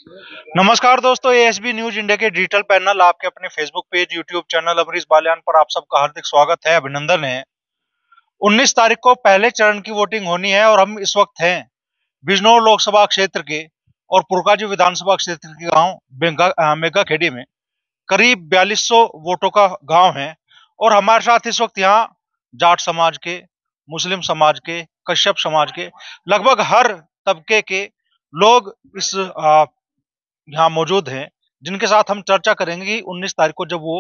नमस्कार दोस्तों, ASB news India के डिजिटल पैनल आपके अपने Facebook page, YouTube channel Amrish Baliyan पर आप सबका हार्दिक स्वागत है, अभिनंदन है। 19 तारीख को पहले चरण की वोटिंग होनी है और हम इस वक्त हैं बिजनौर लोकसभा क्षेत्र के और पुरकाजी विधानसभा क्षेत्र के गांव मेगा खेड़ी में करीब 4200 वोटों का गांव है। और हमारे साथ इस वक्त यहाँ जाट समाज के, मुस्लिम समाज के, कश्यप समाज के, लगभग हर तबके के लोग इस यहाँ मौजूद हैं, जिनके साथ हम चर्चा करेंगे कि 19 तारीख को जब वो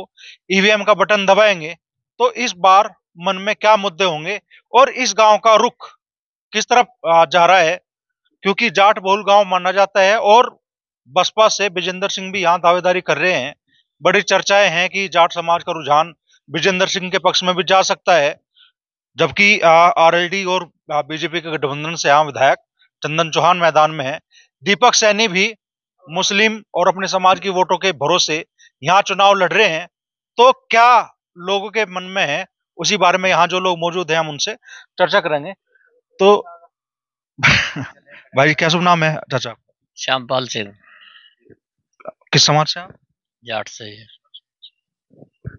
ईवीएम का बटन दबाएंगे तो इस बार मन में क्या मुद्दे होंगे और इस गांव का रुख किस तरफ जा रहा है, क्योंकि जाट बहुल गांव माना जाता है और बसपा से विजेंद्र सिंह भी यहाँ दावेदारी कर रहे हैं। बड़ी चर्चाएं हैं कि जाट समाज का रुझान विजेंद्र सिंह के पक्ष में भी जा सकता है, जबकि आरएलडी और बीजेपी के गठबंधन से यहाँ विधायक चंदन चौहान मैदान में है। दीपक सैनी भी मुस्लिम और अपने समाज की वोटों के भरोसे यहाँ चुनाव लड़ रहे हैं। तो क्या लोगों के मन में है, उसी बारे में यहाँ जो लोग मौजूद हैं हम उनसे चर्चा करेंगे। तो भाई क्या शुभ नाम है चाचा? श्यामपाल सिंह। किस समाज से आप? जाट से ही।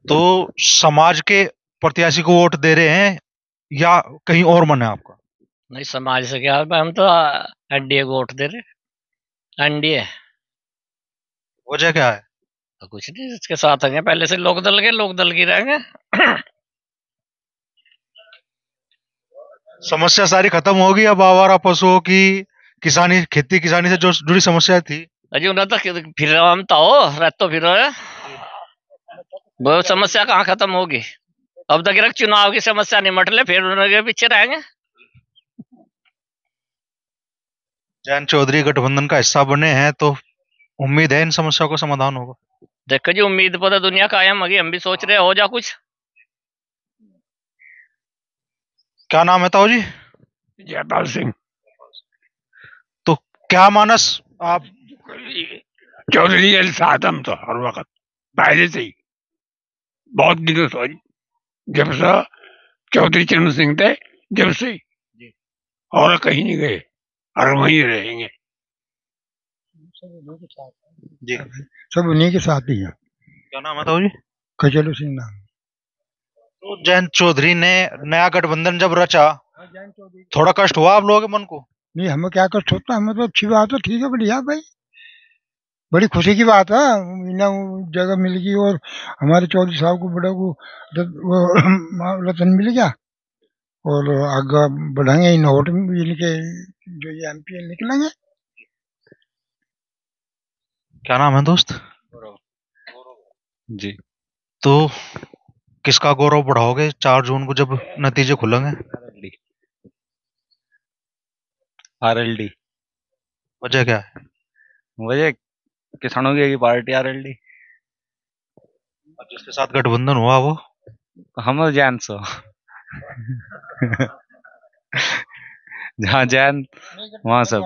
तो समाज के प्रत्याशी को वोट दे रहे हैं या कहीं और मन है आपका? नहीं, समाज से क्या, हम तो एनडीए को वोट दे रहे। एनडीए। वजह क्या है? तो कुछ नहीं, इसके साथ हैं पहले से लोक दल की रहेंगे। समस्या सारी खत्म होगी अब आवारा पशुओं की, किसानी, खेती किसानी से जो जुड़ी समस्या थी अजी उन्हें तो फिर रहा हम तो रहतो फिर वो समस्या कहाँ खत्म होगी। अब तक चुनाव की समस्या निमट ले, फिर उनके पीछे रहेंगे। जैन चौधरी गठबंधन का हिस्सा बने हैं तो उम्मीद है इन समस्याओं का समाधान होगा। देखो जी, उम्मीद पर तो दुनिया कायम होगी। हम भी सोच रहे हो जा कुछ। क्या नाम है ताऊ जी? जयपाल सिंह। तो क्या मानस आप? चौधरी अली सादम तो हर वक्त पहले से ही बहुत दिनों से, जब से चौधरी चरण सिंह थे जब से ही, और कहीं नहीं गए और वहीं रहेंगे। जी सब उन्हीं के साथ ही है। क्या नाम है ताऊ जी? खचलू सिंह नाम। तो जैन चौधरी ने नया गठबंधन जब रचा, थोड़ा कष्ट हुआ आप लोगों के मन को? नहीं, हमें क्या कष्ट होता है, हमें तो अच्छी बात है, ठीक है, बढ़िया भाई, बड़ी खुशी की बात है। ना जगह मिल गई और हमारे चौधरी साहब को बड़ा वो रतन मिल गया और आगे बढ़ेंगे। इन वोट में इनके जो ये एमपी निकलेंगे। क्या नाम है दोस्त? जी। तो किसका गौरव बढ़ाओगे 4 जून को जब नतीजे खुलेंगे? आरएलडी। वजह क्या है? वजह किसानों की पार्टी आरएलडी। और जिसके साथ गठबंधन हुआ वो हम जैन सो जहाँ जैन वहाँ सब।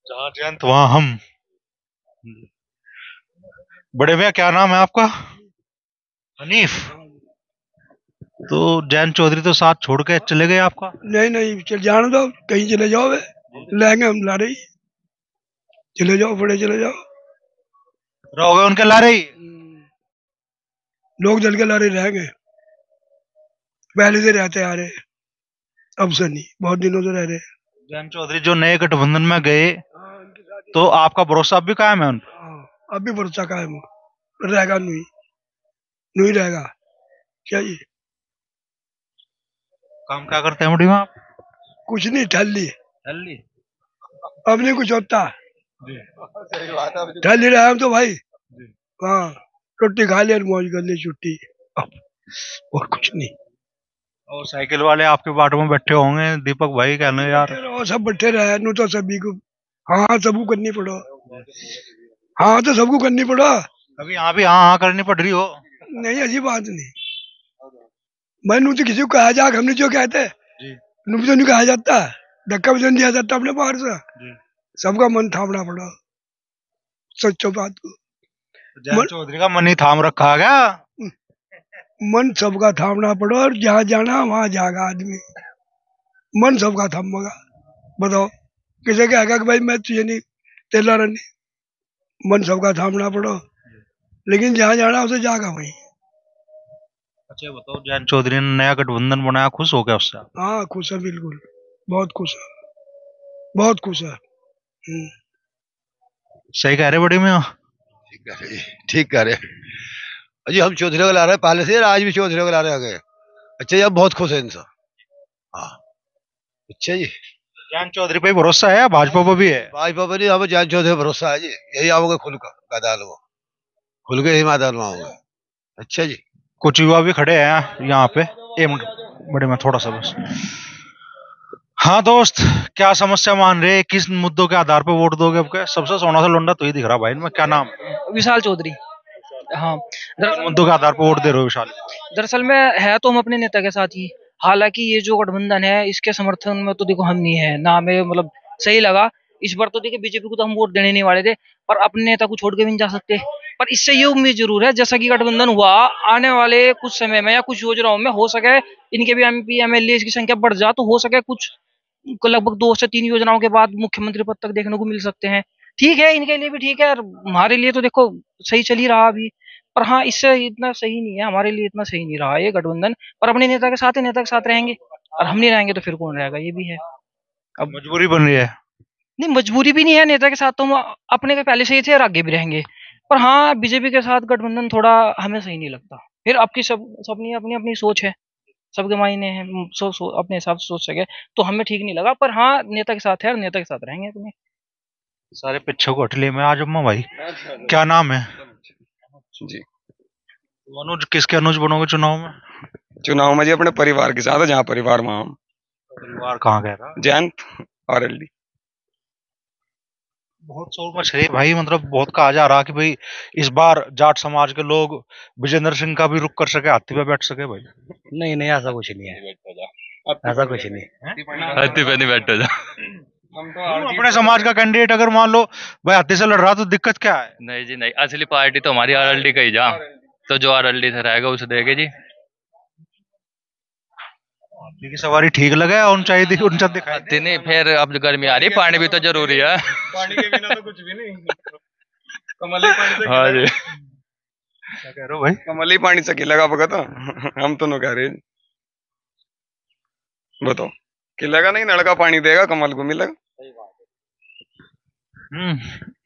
जहाँ जयंत वहाँ हम। बड़े भैया क्या नाम है आपका? हनीफ। तो जैन चौधरी तो साथ छोड़ के चले गए आपका? नहीं, चल जाने दो, कहीं चले जाओ, वे लेंगे हम ला रही। चले जाओ, बड़े चले जाओ। रहोगे उनके ला रही? लोग दल के ला रहे रहेंगे, पहले से रहते आ रहे, अब से नहीं, बहुत दिनों से रह रहे। जैन चौधरी जो नए गठबंधन में गए, तो आपका भरोसा अब भी कायम है उन पर? अब भी भरोसा कायम रहेगा। नहीं रहेगा। क्या ये काम क्या करते हैं मुड़ी में आप? कुछ नहीं, ठल्ली। अब नहीं कुछ होता। ठल्ली रहे हम तो भाई। हाँ, रोटी खा लिया, मौज कर ली, छुट्टी, और कुछ नहीं। और साइकिल वाले आपके बाटो में बैठे होंगे, दीपक भाई कहने यार सब बैठे रहे नु तो सभी को। हाँ, सबको करनी पड़ो। हाँ, तो सबको करनी पड़ो। अभी यहाँ भी हाँ करनी पड़ रही हो? नहीं, ऐसी बात नहीं। मैं नु तो किसी को कहा जा, हमने जो कहते नु तो नहीं कहा जाता, धक्का भी नहीं दिया जाता अपने बाहर से। सबका मन थामना पड़ा, सच्चो बात को। जैन चौधरी का मन ही थाम रखा क्या? मन सबका थामना पड़ो, और जहाँ जाना वहां जाएगा आदमी। मन सबका थामेगा। बताओ, किसे कहेगा कि भाई मैं तुझे नहीं तेला रनी मन सबका थामना पड़ो, लेकिन जहाँ जाना उसे जागा वहीं। अच्छा बताओ, जयंत चौधरी ने नया गठबंधन बनाया, खुश हो गया उससे आप? हाँ खुश है, बिल्कुल बहुत खुश है, बहुत खुश है। सही कह रहे बड़ी में? ठीक कह रहे, ठीक कह रहे जी। हम चौधरी को ला रहे हैं पहले से, आज भी चौधरी को ला रहे आगे। अच्छा जी, अब बहुत खुश है इनसे। हाँ अच्छा जी। जयंत चौधरी पे भरोसा है, भाजपा पर भी है? भाजपा पर नहीं, हमें जयंत चौधरी पर भरोसा है जी। यही आओगे खुल कर मैदान में, खुल के ही मैदान में आओगे। अच्छा जी। कुछ युवा भी खड़े हैं यहाँ पे। एक मिनट बड़े में थोड़ा सा बस। हाँ दोस्त, क्या समस्या मान रहे, किस मुद्दों के आधार पर वोट दोगे? अब सबसे सोना सा लोंडा तो ही दिख रहा भाई इनमें। क्या नाम? विशाल चौधरी। हाँ, मुद्दों के आधार पर वोट दे रहे हो विशाल? दरअसल में है तो हम अपने नेता के साथ ही, हालांकि ये जो गठबंधन है इसके समर्थन में तो देखो हम नहीं है ना, हमें मतलब सही लगा इस बार तो। देखिए बीजेपी को तो हम वोट देने नहीं वाले थे, पर अपने नेता को छोड़ के भी नहीं जा सकते। पर इससे ये उम्मीद जरूर है, जैसा कि गठबंधन हुआ, आने वाले कुछ समय में या कुछ योजनाओं में हो सके इनके भी एमपी एमएलए की संख्या बढ़ जा, तो हो सके कुछ लगभग 2 से 3 योजनाओं के बाद मुख्यमंत्री पद तक देखने को मिल सकते हैं। ठीक है, इनके लिए भी ठीक है, हमारे लिए तो देखो सही चल ही रहा अभी। पर हाँ, इससे इतना सही नहीं है, हमारे लिए इतना सही नहीं रहा ये गठबंधन। पर अपने नेता के साथ ही नेता के साथ रहेंगे, और हम नहीं रहेंगे तो फिर कौन रहेगा, ये भी है। अब मजबूरी बन रही है? नहीं, मजबूरी भी नहीं है, नेता के साथ तो हम अपने के पहले से ही थे और आगे भी रहेंगे। पर हाँ, बीजेपी के साथ गठबंधन थोड़ा हमें सही नहीं लगता। फिर आपकी सबनी अपनी अपनी सोच है, सबके मायने हैं, अपने हिसाब से सोच सके, तो हमें ठीक नहीं लगा। पर हाँ, नेता के साथ है और नेता के साथ रहेंगे अपने। सारे पिछे को हटले में आज अम्मा भाई। क्या नाम है जी? अनुज, किसके अनुज बनोगे चुनाव में? चुनाव में जी अपने परिवार के साथ है, जहाँ परिवार में हम। परिवार कहाँ गया था? जयंत आरएलडी। बहुत शोर मच रही है भाई, मतलब बहुत कहा जा रहा कि भाई इस बार जाट समाज के लोग विजेंद्र सिंह का भी रुख कर सके, हाथी पे बैठ सके भाई। नहीं नहीं, ऐसा कुछ नहीं है, ऐसा कुछ नहीं। हाथी पे नहीं बैठो जा। अपने समाज का कैंडिडेट अगर मान लो भाई हाथी से लड़ रहा, तो दिक्कत क्या है? नहीं जी नहीं, असली पार्टी तो हमारी आरएलडी का ही जा, तो जो आरएलडी से रहेगा उसे देंगे जी। हाथी की सवारी ठीक लगे, ऊंचाई दिखाई नहीं, फिर अब गर्मी आ रही, पानी भी तो जरूरी है। पानी के बिना तो कुछ भी नहीं। कमली पानी से हाँ जी। क्या कह रहे हो भाई? कमली पानी से खिलेगा भगत, हम तो न कह रहे। बताओ, खिलेगा नहीं, नलका पानी देगा, कमल को मिलेगा।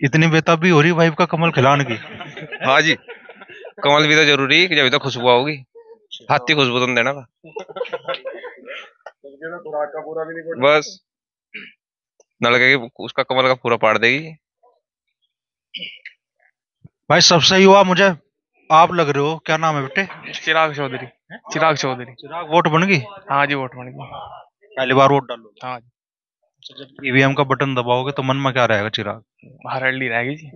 इतनी बेताबी हो रही वाइफ का कमल खिलाने की? हाँ जी, कमल भी तो जरूरी है, जब तक खुशबू आओगी। हाथी खुशबू तुम देना बस, नलके की उसका कमल का पूरा पाड़ देगी। भाई सबसे युवा मुझे आप लग रहे हो, क्या नाम है बेटे? चिराग चौधरी। चिराग चौधरी। चिराग, वोट बन गई? हाँ जी, वोट बन गई। पहली बार वोट डालो? हाँ जी। जब ईवीएम का बटन दबाओगे तो मन में क्या रहेगा चिराग? आरएलडी रहेगी जी,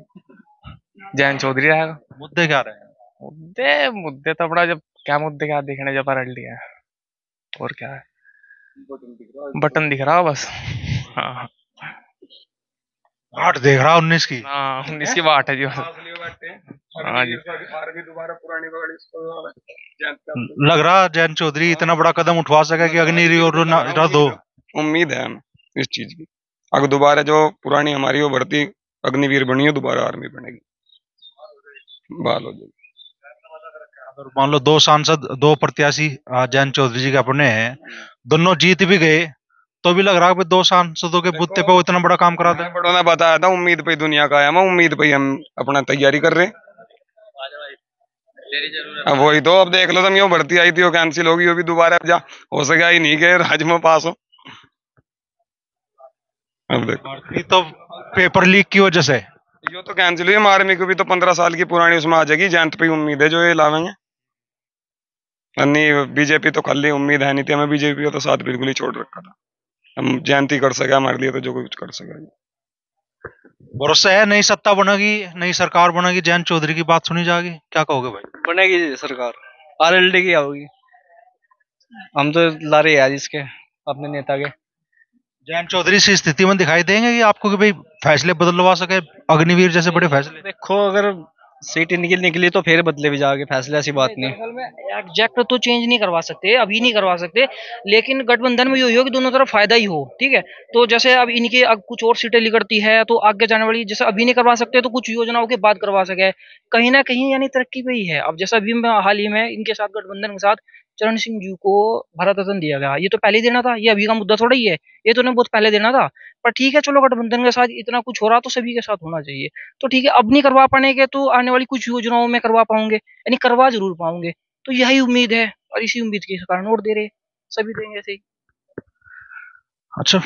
जयंत चौधरी रहेगा। मुद्दे क्या रहे? मुद्दे तो बड़ा, जब क्या मुद्दे क्या देखने, जब आरएलडी है और क्या है, बटन दिख रहा बस। हाँ, बाट देख रहा 19 की? हाँ 19 की बाट है जी। हाँ जी, लग रहा जयंत चौधरी इतना बड़ा कदम उठवा सके कि अग्निवीर रद्द हो? उम्मीद है हमें इस चीज की। अगर दोबारा जो पुरानी हमारी वो भर्ती अग्निवीर बनी है, दोबारा आर्मी बनेगी, बहाल हो जाएगी। अगर मान लो 2 सांसद, 2 प्रत्याशी जयंत चौधरी जी के अपने हैं, दोनों जीत भी गए, तो भी लग रहा है कि 2 सांसदों के बूते पे वो इतना बड़ा काम करा दे। बड़ों ने बताया था, उम्मीद पे दुनिया का आया, मैं उम्मीद पे हम अपना तैयारी कर रहे हैं। अब वही तो, अब देख लो तुम, यो भर्ती आई थी वो कैंसिल होगी, वो भी दोबारा जा हो सका ही नहीं के राज्य में पास हो। अब देखो, तो पेपर लीक की वजह से यो तो कैंसिल हुई, आर्मी को भी तो 15 साल की पुरानी उसमें आ जाएगी। जयंत पे उम्मीद है जो ये लावेंगे, नहीं बीजेपी तो खाली उम्मीद है नहीं थी हमें, बीजेपी का तो साथ बिल्कुल ही छोड़ रखा था। हम जयंती कर सके, हमारे लिए तो जो कुछ कर सके। भरोसा है नई सत्ता बनेगी, नई सरकार बनेगी, जयंत चौधरी की बात सुनी जाएगी? क्या कहोगे भाई? बनेगी सरकार, आरएलडी की आओगी। हम तो ला रहे हैं आज इसके अपने नेता के। जयंत चौधरी इस स्थिति में दिखाई देंगे कि आपको कि भाई फैसले बदलवा सके, अग्निवीर जैसे बड़े फैसले? देखो, अगर सीट इनकी निकली तो फिर बदले भी जाके फैसले, ऐसी बात नहीं। दरअसल में एग्जैक्ट तो चेंज नहीं करवा सकते, अभी नहीं करवा सकते, लेकिन गठबंधन में ये हो कि दोनों तरफ फायदा ही हो। ठीक है, तो जैसे अब इनके अब कुछ और सीटें निकलती है तो आगे जाने वाली, जैसे अभी नहीं करवा सकते तो कुछ योजनाओं के बाद करवा सके, कहीं ना कहीं यानी तरक्की पे ही है। अब जैसा अभी हाल ही में इनके साथ गठबंधन के साथ चरण सिंह जी को भारत रत्न दिया गया, ये तो पहले ही देना था, ये अभी का मुद्दा थोड़ा ही है, ये तो उन्हें बहुत पहले देना था। पर ठीक है, चलो गठबंधन के साथ इतना कुछ हो रहा तो सभी के साथ होना चाहिए। तो ठीक है, अब नहीं करवा पाएंगे तो आने वाली कुछ योजनाओं में करवा पाओगे, यानी करवा जरूर पाओगे। तो यही उम्मीद है और इसी उम्मीद के कारण वोट दे रहे, सभी देंगे ऐसे ही। अच्छा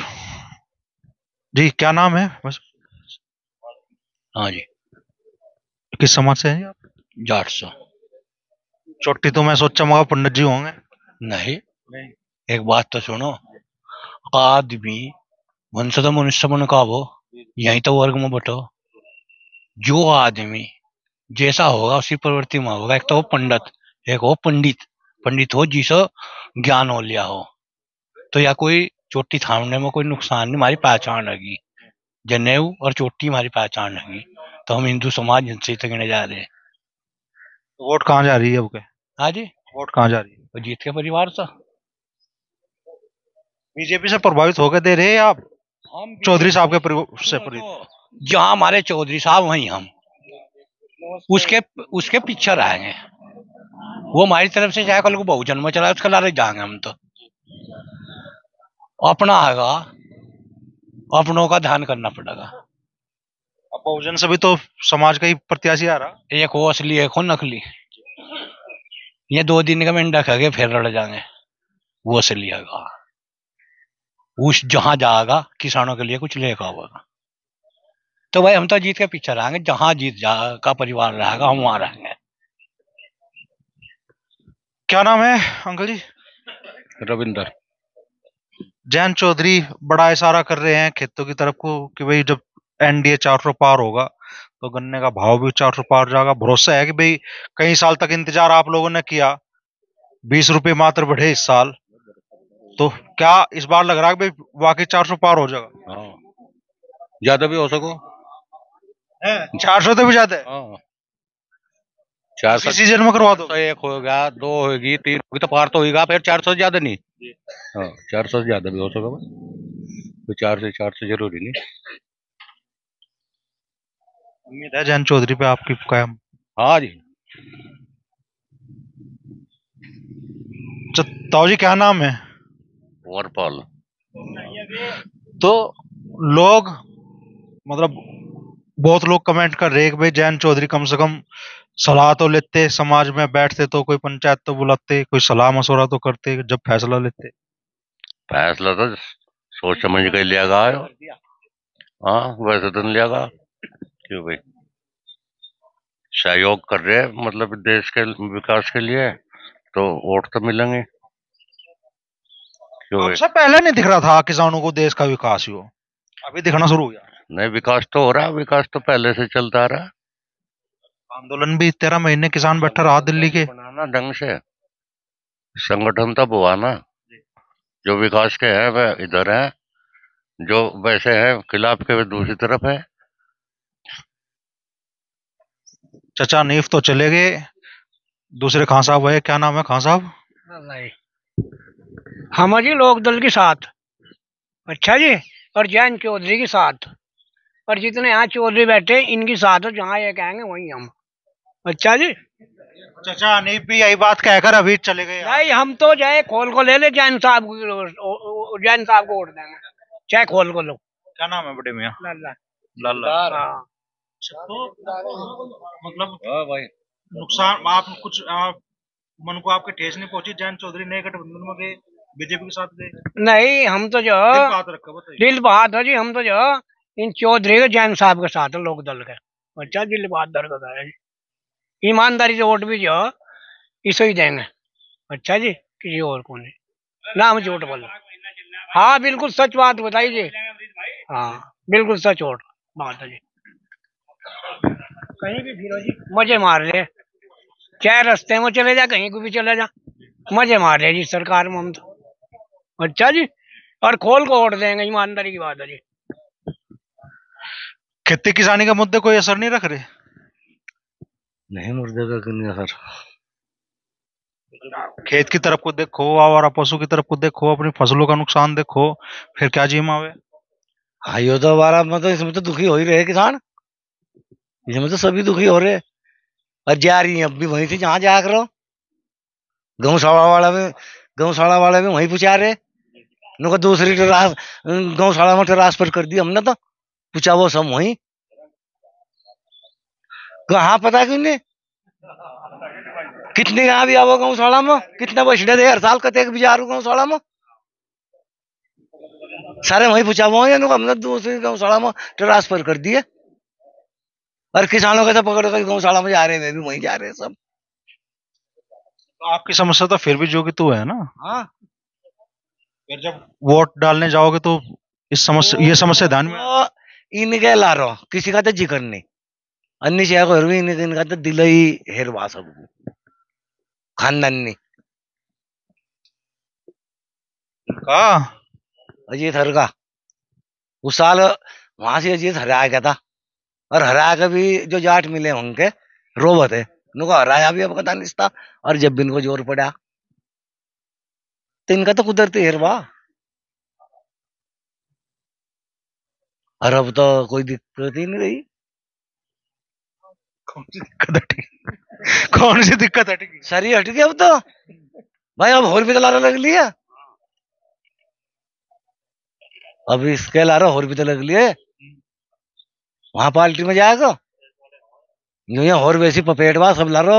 जी, क्या नाम है बस? हाँ जी, किस समाज से हैं आप? जाट से। चोटी तो मैं सोचा मगा पंडित जी होंगे। नहीं, एक बात तो सुनो, आदमी वंश तो मनुष्य मन का वो यही तो वर्ग में बटो, जो आदमी जैसा होगा उसी प्रवृत्ति में होगा। एक तो वो पंडित, एक हो पंडित। पंडित हो जिसो ज्ञान हो लिया हो, तो या कोई चोटी थामने में कोई नुकसान नहीं, हमारी पहचान होगी। जनेऊ और चोटी हमारी पहचान होगी, तो हम हिंदू समाज इनसे तकने जा रहे हैं। वोट कहाँ जा रही है आपके? हाँ जी, वोट कहाँ जा रही है? तो जीत के परिवार से। बीजेपी से प्रभावित होकर दे रहे हैं आप? चौधरी साहब के परिवार से जहाँ हमारे चौधरी साहब वहीं हम उसके पीछे रहेंगे। वो हमारी तरफ से चाहे कल को बहुजन में चला उसका लारे जाएंगे हम। तो अपना आएगा, अपनों का ध्यान करना पड़ेगा। अब बहुजन से भी तो समाज का ही प्रत्याशी आ रहा। एक हो असली, एक हो नकली। ये 2 दिन का मेंढा खा के फिर लड़ जाएंगे। वो असली आएगा, उस जहां जाएगा किसानों के लिए कुछ लेगा होगा। तो भाई हम तो जीत के पीछे रहेंगे, जहां जीत का परिवार रहेगा हम वहां रहेंगे। क्या नाम है अंकल जी? रविंदर। जयंत चौधरी बड़ा इशारा कर रहे हैं खेतों की तरफ को कि भाई जब एनडीए 400 पार होगा तो गन्ने का भाव भी 400 पार जाएगा। भरोसा है कि भाई कई साल तक इंतजार आप लोगों ने किया, 20 रुपए मात्र बढ़े इस साल, तो क्या इस बार लग रहा है कि भाई वाकई 400 पार हो जाएगा? हाँ, ज्यादा भी हो सको। 400 तो भी ज्यादा है। 400 सीजन में करवा दो। 1 हो गया, 2 होगी, 3 होगी तो पार तो होगा। फिर 400 से ज्यादा नहीं। हाँ, 400 से ज्यादा भी हो सका, तो 400 जरूरी नहीं। उम्मीद है जयंत चौधरी पे आपकी कायम? हाँ जी। ताऊ जी क्या नाम है? वरपाल। तो लोग मतलब बहुत लोग कमेंट कर रहे हैं कि भाई जयंत चौधरी कम से कम सलाह तो लेते, समाज में बैठते तो कोई पंचायत तो बुलाते, कोई सलाह मशवरा तो करते जब फैसला लेते। फैसला तो सोच समझ के लिया गया। हाँ, वैसे तो नहीं लिया गया। क्यों भाई, सहयोग कर रहे हैं मतलब देश के विकास के लिए, तो वोट तो मिलेंगे। क्यों भाई? सबसे पहले नहीं दिख रहा था किसानों को देश का विकास हो, अभी दिखना शुरू हो गया। नहीं, विकास तो हो रहा है, विकास तो पहले से चलता आ रहा है। आंदोलन भी 13 महीने किसान बैठा रहा दिल्ली के। बनाना ढंग से संगठन तब हुआ ना। जो विकास के हैं वह इधर है, जो वैसे है खिलाफ के वे दूसरी तरफ है। चचा नीफ तो चले गए, दूसरे खान साहब है, क्या नाम है खान साहब? हम जी लोक दल के साथ। अच्छा जी, और जयंत चौधरी के साथ, और जितने यहाँ चौधरी बैठे इनके साथ, जहाँ ये कहेंगे वहीं हम। अच्छा जी। चचा नीफ भी यही बात कहकर अभी चले गए। नहीं, हम तो चाहे खोल को ले ले, जैन साहब को वोट देंगे, चाहे खोल को लो। क्या नाम है बड़े मियाँ? लाला। लाला। हाँ। तो मतलब भाई नुकसान आप कुछ मन को आपके ठेस नहीं पहुंची? जयंत चौधरी नए गठबंधन में गए, बीजेपी के साथ गए? नहीं, हम तो जो दिल बात है जी, हम तो जो इन चौधरी के जैन साहब के साथ लोक दल के। अच्छा, दिल बात दर्द है जी, ईमानदारी से वोट भी जो इसे ही देंगे। अच्छा जी, किसी और को नहीं, ना हम झूठ बोलो। हाँ, बिल्कुल सच बात बताई जी। हाँ, बिल्कुल सच वोट बात है जी। कहीं भी फिरो जी, मजे मार रहे, चाहे रास्ते में चले जा, कहीं को भी चले जा, मजे मार रहे जी सरकार में हम तो। अच्छा जी, और खोल को वोट देंगे, ईमानदारी की बात है जी। खेती किसानी के मुद्दे कोई असर नहीं रख रहे? नहीं मुर्दे का क्यों नहीं सर। खेत की तरफ को देखो, आवारा पशु की तरफ को देखो, अपनी फसलों का नुकसान देखो, फिर क्या जी मावे। हाँ यो तो हमारा मतलब इसमें तो दुखी हो ही रहे किसान, इसमें तो सभी दुखी हो रहे। और जा रही है अब भी वहीं से जहाँ जा करो, गौशाला वाला में वहीं पूछा रहे, उनको दूसरी गौशाला में ट्रांसफर कर दी हमने, तो पूछा वो सब वहीं। कहाँ पता क्यों नहीं कितने यहाँ भी आओ गौशाला में, कितने बछड़े दे हर साल कते भी जा रहा गौशाला में, सारे वहीं पूछा वो है, हमने दूसरी गौशाला में ट्रांसफर कर दिए। और किसानों के तो पकड़ कर गौशाला में जा रहे हैं, वे भी वहीं जा रहे हैं सब। तो आपकी समस्या तो फिर भी जो कि तू है ना। हाँ, फिर जब वोट डालने जाओगे तो ये समस्या ध्यान में इनके ला रहा किसी का तो जिक्र नहीं, अन्य शहर को इनका तो दिल ही हेरवा सबको खानदान नहीं अजीत हर का उस साल वहां से अजीत हराया गया था, और हराया के भी जो जाट मिले उनके रोबत है, उनको हराया भी अब पता नहीं था। और जब भी इनको जोर पड़ा तो इनका तो कुदरती हेरवा। और अब तो कोई दिक्कत ही नहीं रही। कौन सी दिक्कत हट गई? सारी हट गई अब तो भाई, अब और भी तो लारा लग लिया, अब इसके लारा और भी तो लग लिए। वहां पार्टी में जाएगा यूं यहाँ और वैसी पपेटवा सब ला रहा।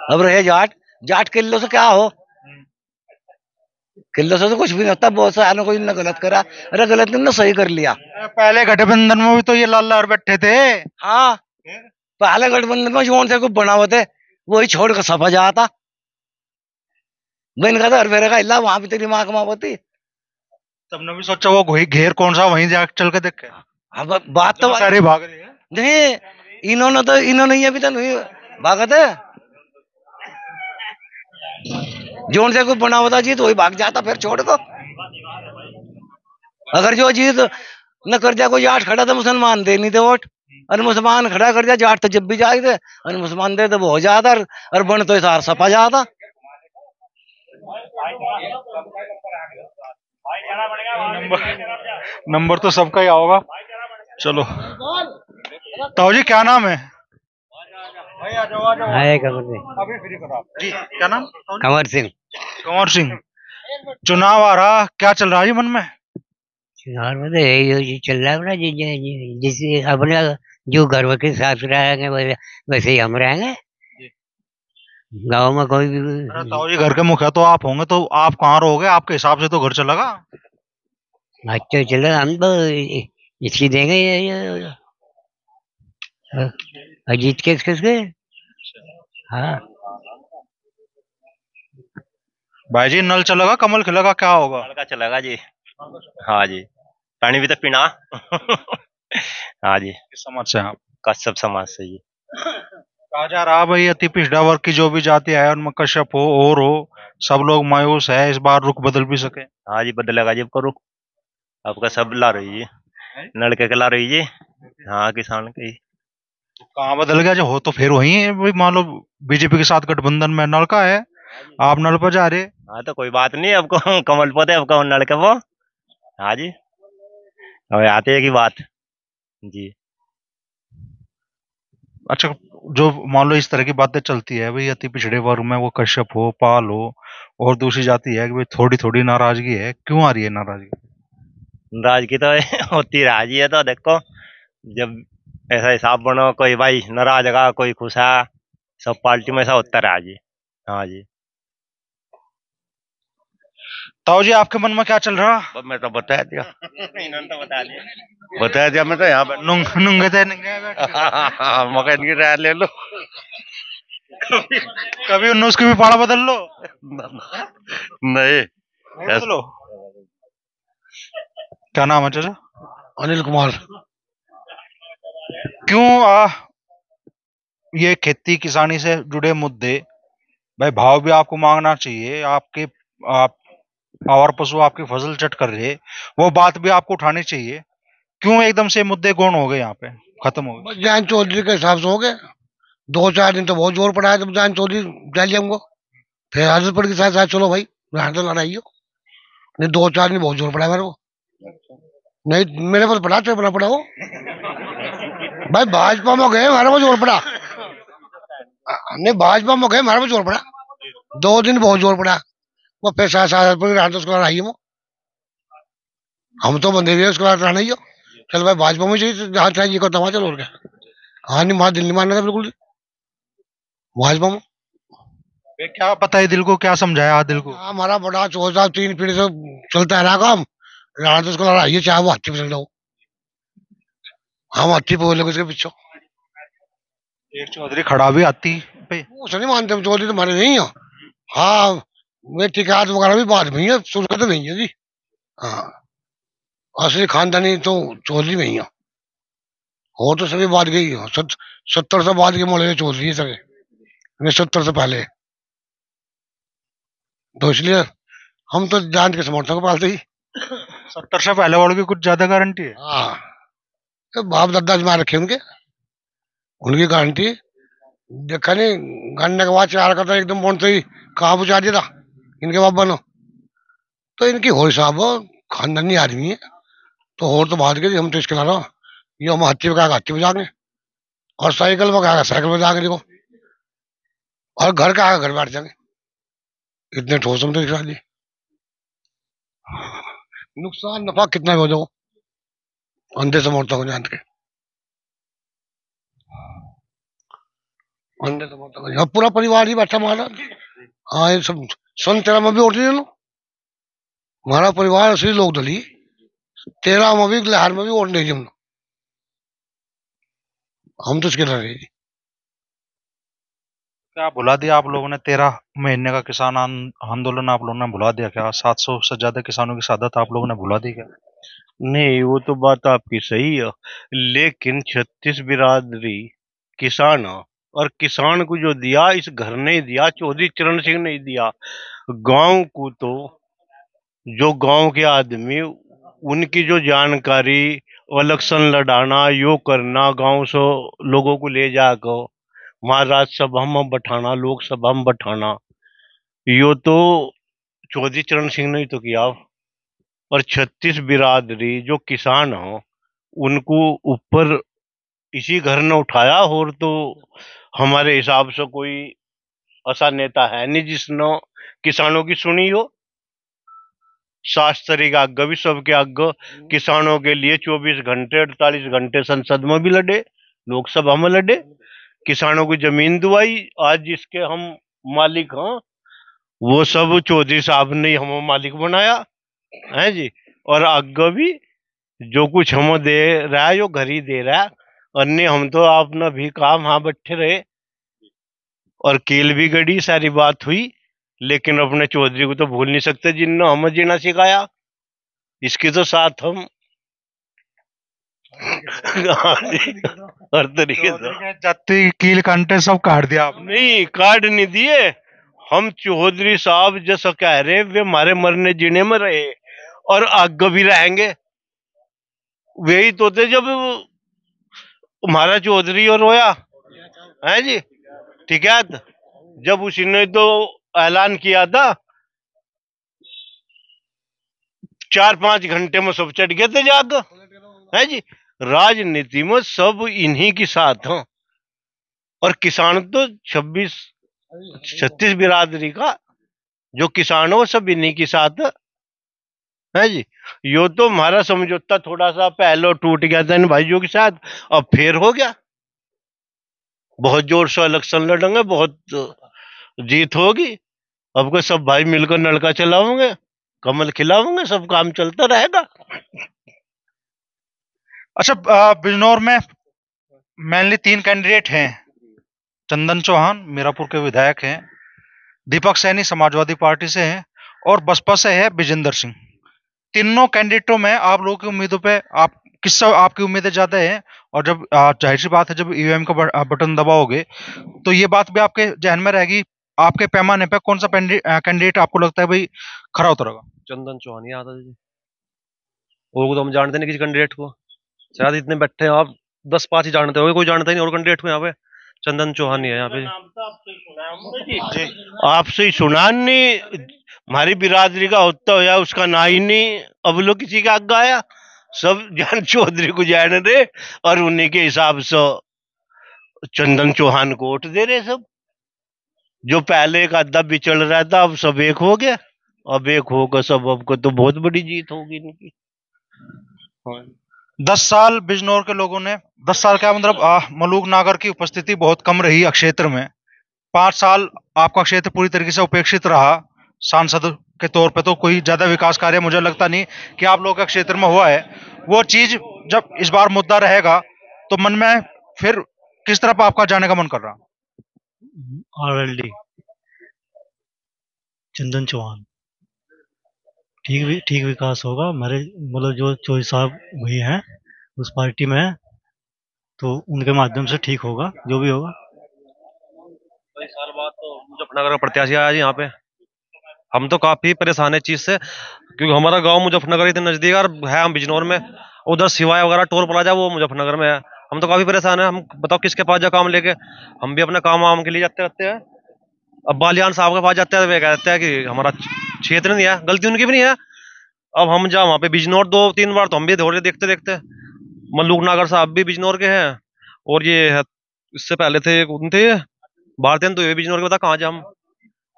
अब रहे जाट, जाट किलो से क्या हो, किलो से तो कुछ भी नहीं होता। बहुत सा कोई ने गलत करा, अरे गलत नहीं ना सही कर लिया। पहले गठबंधन में भी तो ये लाल लाल बैठे थे। हाँ, पहले गठबंधन में जोन से कुछ बना हुआ थे, वही छोड़ कर सफा जाता। इनका तो हर फेरे का हिला, वहां भी तेरी माँ कमा होती। तुमने भी सोचा वो घेर कौन सा, वहीं जा चल के देखे। अब बात तो सारे भाग रहे हैं। नहीं, इन्होंने ये भी तो नहीं भागत है। जोन से कुछ बना होता जीत वही भाग जाता फिर छोड़ को। अगर जो जीत न कर दिया कोई जाट खड़ा तो मुसलमान दे नहीं थे वोट, और मुसलमान खड़ा कर दिया जाट तो जब भी जाए थे, और मुसलमान दे तो वो हो जाता, और बन तो सार सपा जाता। नंबर तो सबका ही आओगा। चलो ताऊ जी क्या नाम है? अभी फ्री करो आप जी। क्या नाम? कंवर सिंह। कंवर सिंह, चुनाव आ रहा, क्या चल रहा है मन में? चुनाव में तो यही चल रहा है ना, जिस अपने जो घर के हिसाब से रहेंगे वैसे ही हम रहेंगे। गांव में कोई भी ताऊ जी घर के मुखिया तो आप होंगे, तो आप कहाँ रहोगे? आपके हिसाब से तो घर चलेगा। अच्छा चलो, हम तो इसकी देंगे अजीत के किसके। हाँ भाई जी, नल चलेगा कमल खिलेगा, क्या होगा? नल का चलेगा जी। हाँ जी, पानी भी तो पीना। हाँ जी, किस समाज से आप? कश्यप समाज से जी। कहा जा रहा भाई अति पिछड़ा वर्ग की जो भी जाति है उनमें कश्यप हो और हो, सब लोग मायूस है, इस बार रुख बदल भी सके। हाँ जी, बदलेगा जी आपका रुख, आपका सब ला रही जी, लड़के के ला रही जी। हाँ, किसान के। कहाँ बदल गया? जो हो तो फिर वही है भाई, मान लो बीजेपी के साथ गठबंधन में नल का है, आप नल पर जा रहे। हाँ तो कोई बात नहीं, आपको कमल पद है, आपका लड़के वो। हाँ जी, अब आते हैं की बात जी। अच्छा, जो मान लो इस तरह की बातें चलती है भाई, अति पिछड़े वर्ग में वो कश्यप हो, पाल हो, और दूसरी जाति है कि भाई थोड़ी थोड़ी नाराजगी है, क्यों आ रही है नाराजगी? नाराजगी तो होती राजी है। तो देखो, जब ऐसा हिसाब बनो, कोई भाई नाराज है, कोई खुश है, सब पार्टी में ऐसा होता रहा जी। हाँ जी। ताऊ जी आपके मन में क्या चल रहा? मैं तो बता दिया। इन्होंने तो बता दिया। बता दिया मैं तो यहाँ पर नंगे थे मकई की राय ले लो। कभी उसकी भी पाड़ा बदल लो। नहीं बदलो। क्या नाम है चाचा? अनिल कुमार। क्यों ये खेती किसानी से जुड़े मुद्दे, भाई भाव भी आपको मांगना चाहिए, आप आवार पशु आपकी फसल चट कर रहे, वो बात भी आपको उठानी चाहिए। क्यों एकदम से मुद्दे गौण हो गए यहाँ पे, खत्म हो गए? बस जयंत चौधरी के हिसाब से हो गए। 2-4 दिन तो बहुत जोर पड़ा है, जब जयंत चौधरी डालिए हमको, फिर आदत पड़ गई साथ साथ, चलो भाई यहाँ तो लड़ाई हो। नहीं 2-4 दिन बहुत जोर पड़ा है मेरे को, नहीं मेरे पर पड़ा तो पड़ा हो भाई, भाजपा में गए हमारे को जोर पड़ा, नहीं भाजपा में गए हमारे को जोर पड़ा, 2 दिन बहुत जोर पड़ा, वो फिर साथ साथ पड़ गई, तो उसको लड़ाई हो, हम तो बंदे हुए उसको लड़ाना ही हो। चल भाई भाजपा में चाहिए, जहाँ चाहिए को तमा, चलो और क्या। हाँ नहीं, दिल नहीं मानना था बिल्कुल भाजपा में। क्या बताए दिल को, क्या समझाया दिल को? हमारा बड़ा 3 पीढ़ी से चलता है रहा काम, लड़ा तो उसको लड़ाई, चाहे वो हाथी पे चल जाओ, हम हाथी पे बोले उसके पीछे। एक चौधरी खड़ा भी हाथी पे, उसे नहीं मानते, चौधरी तो हमारे नहीं है। हाँ वे ठिकात वगैरह भी बाद में ही है, शुरू तो नहीं है जी। हाँ असली खानदानी तो चौधरी में ही है, हो तो सभी बाद गई, 70 से बाद के मोड़े चौधरी है सभी, 70 से पहले, तो इसलिए हम तो जान के समर्थक पालते ही। 70 से पहले वालों की कुछ ज्यादा गारंटी है? हाँ तो बाप दादा मार रखे उनकी गारंटी। देखा नहीं गन्ने के बाद चार का तो एकदम बोनते ही कहाँ पहुँचा दिया था इनके बाप बनो, तो इनकी हो साहब खानदानी आदमी है, तो और तो बात करी, हम तो इसके अलावा ये हम हाथी पे कहा हाथी पे जाएंगे, और साइकिल में कहा साइकिल पे जाएंगे, देखो, और घर का आगे घर बैठ जाएंगे, इतने ठोस हम तो दिखा दिए। नुकसान नफा कितना भी हो जाओ, अंधे समर्थक हो जानते, अंधे समर्थक, अब पूरा परिवार ही बैठा हमारा। हाँ ये सब सन 13 में भी वोट नहीं लो, हमारा परिवार असली लोग दली, 13 में भी लहर में भी वोट नहीं दी हम तो इसके रहे। क्या भुला दिया आप लोगों ने? 13 महीने का किसान आंदोलन आप लोगों ने भुला दिया क्या? 700 से ज्यादा किसानों की शहादत आप लोगों ने भुला दी क्या? नहीं वो तो बात आपकी सही है, लेकिन 36 बिरादरी किसान है, और किसान को जो दिया इस घर ने दिया, चौधरी चरण सिंह ने दिया। गांव को तो जो गांव के आदमी उनकी जो जानकारी, इलेक्शन लड़ाना, यो करना, गांव से लोगों को ले जाकर वहां राज्यसभा में बैठाना, लोकसभा में बैठाना, यो तो चौधरी चरण सिंह ने ही तो किया। और 36 बिरादरी जो किसान हो उनको ऊपर इसी घर ने उठाया, और तो हमारे हिसाब से कोई ऐसा नेता है नहीं जिसने किसानों की सुनी हो। शास्त्री के आगे भी, सबके आगे किसानों के लिए 24 घंटे 48 घंटे संसद में भी लड़े, लोकसभा में लड़े, किसानों की जमीन दुआई। आज जिसके हम मालिक हैं वो सब चौधरी साहब ने हमें मालिक बनाया है जी। और आगे भी जो कुछ हम दे रहा है, जो घर ही दे रहा है, अन्य हम तो आपने भी कहा वहां बैठे रहे और कील भी गड़ी, सारी बात हुई, लेकिन अपने चौधरी को तो भूल नहीं सकते जिन्होंने हमें जीना सिखाया। इसके तो साथ हम हर तरीके से जाति कील कांटे सब काट दिया आपने? नहीं काट नहीं दिए, हम चौधरी साहब जैसा कह रहे वे हमारे मरने जीने में रहे और आगे भी रहेंगे। वही तो थे जब हमारा चौधरी और रोया है जी, ठीक है, जब उसी ने तो ऐलान किया था 4-5 घंटे में सब चढ़ गए थे जाग है जी। राजनीति में सब इन्हीं के साथ हैं, और किसान तो 36 बिरादरी का जो किसान हो सब इन्हीं के साथ है जी। यो तो हमारा समझौता थोड़ा सा पहले टूट गया था इन भाइयों के साथ, अब फिर हो गया। बहुत जोर से इलेक्शन लड़ेंगे, बहुत जीत होगी, अब को सब भाई मिलकर नलका चलाओगे, कमल खिलाओगे, सब काम चलता रहेगा। अच्छा, बिजनौर में मेनली 3 कैंडिडेट हैं। चंदन चौहान मीरापुर के विधायक हैं, दीपक सैनी समाजवादी पार्टी से हैं, और बसपा से है विजेंद्र सिंह। तीनों कैंडिडेटों में आप लोगों की उम्मीदों पे किससे आपकी उम्मीदें ज्यादा हैं? और जब जाहिर सी बात है जब ईवीएम का बटन दबाओगे तो ये बात भी आपके जहन में रहेगी, आपके पैमाने पे कौन सा कैंडिडेट आपको लगता है भाई खरा उतरेगा? चंदन चौहान ही आता जी, और को तो हम जानते नहीं किसी कैंडिडेट को, शायद इतने बैठे हैं आप 10-5 ही जानते होंगे, कोई जानता ही नहीं। और कैंडिडेट को यहाँ पे चंदन चौहान ही है यहाँ पे। आपसे ही सुना नहीं, हमारी बिरादरी का होता होया उसका ना ही नहीं, अब लोग किसी का आगे आया, सब जान चौधरी को जाने दे और उन्हीं के हिसाब से चंदन चौहान को वोट दे रहे सब। जो पहले एक आधा बिचल रहा था अब सब एक हो गया, अब एक होगा सब, अब को तो बहुत बड़ी जीत होगी इनकी। 10 साल बिजनौर के लोगों ने, 10 साल क्या मतलब, मलूक नागर की उपस्थिति बहुत कम रही क्षेत्र में। 5 साल आपका क्षेत्र पूरी तरीके से उपेक्षित रहा सांसद के तौर पे, तो कोई ज्यादा विकास कार्य मुझे लगता नहीं कि आप लोगों के क्षेत्र में हुआ है। वो चीज जब इस बार मुद्दा रहेगा तो मन में फिर किस तरफ आपका जाने का मन कर रहा? आरएलडी चंदन चौहान, ठीक विकास होगा। हमारे मतलब जो चौधरी साहब हुई हैं उस पार्टी में है, तो उनके माध्यम से ठीक होगा जो भी होगा। कई साल बाद तो मुजफ्फरनगर का प्रत्याशी आया जी यहाँ पे। हम तो काफी परेशान है चीज से, क्योंकि हमारा गांव मुजफ्फरनगर इतने नजदीक है, हम बिजनौर में, उधर सिवाय वगैरह टोल प्लाजा वो मुजफ्फरनगर में है। हम तो काफी परेशान है। हम बताओ किसके पास जा काम लेके, हम भी अपने काम वाम के लिए जाते रहते हैं। अब बालियान साहब के पास जाते हैं, वे कहते हैं कि हमारा क्षेत्र नहीं है, गलती उनकी भी नहीं है। अब हम जा वहां पे बिजनौर 2-3 बार तो हम भी दौड़े देखते देखते। मल्लूक नागर साहब भी बिजनौर के हैं, और ये इससे पहले थे उनथे भारतीय, तो ये बिजनौर के, बता कहाँ जा हम।